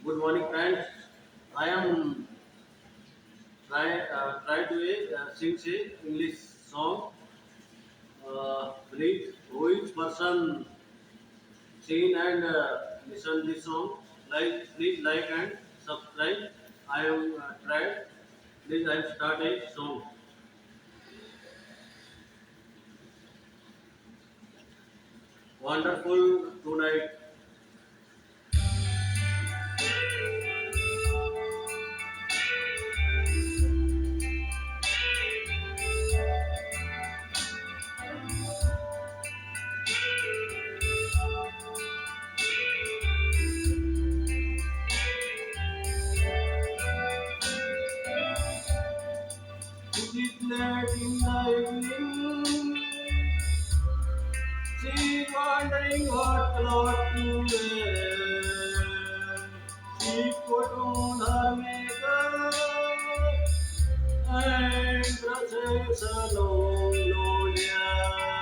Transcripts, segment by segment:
Good morning, friends. I am try to sing a English song. Please, who each person sing and listen this song. Please like and subscribe. I am tried. Please, I start a song. Wonderful tonight. It is late in the evening. She's wondering what cloth to wear. She put on her makeup and dresses a long, long hair.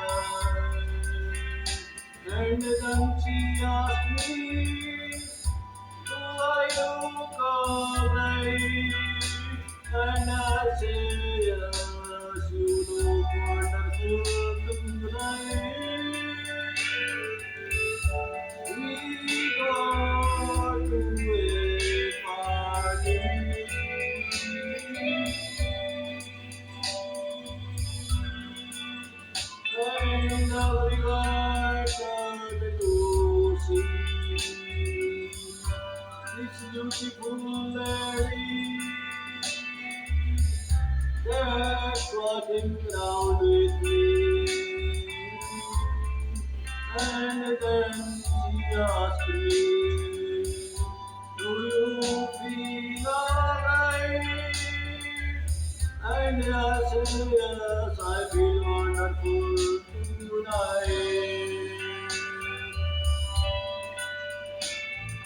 And then she asked me, do I look alright? And I say, yes, you look wonderful tonight. We go to a party, and everyone turned to see this beautiful lady that's walking around with me. And then she asked me, do you feel alright? And I said, yes, I feel wonderful tonight.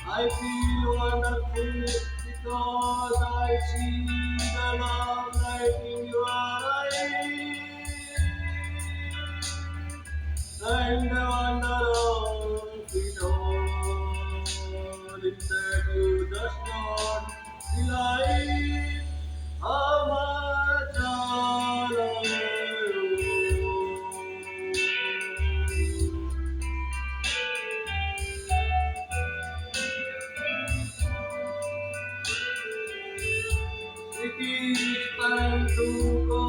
I feel wonderful because I see the love light in your eyes. And I wonder if it all is that you just not realize how much I love you. It is time to go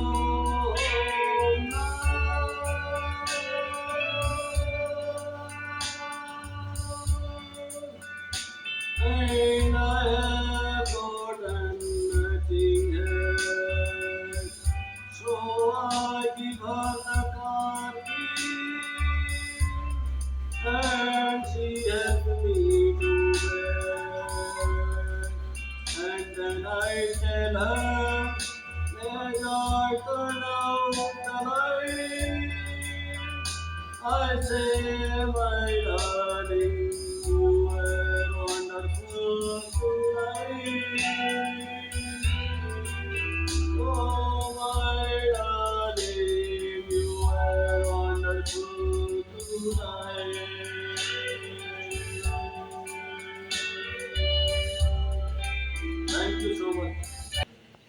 home now. And I have gotten nothing else. So I give her the car key and she helped me to bed. And then I tell her, as I turn out the light, I say, my darling, you were wonderful tonight.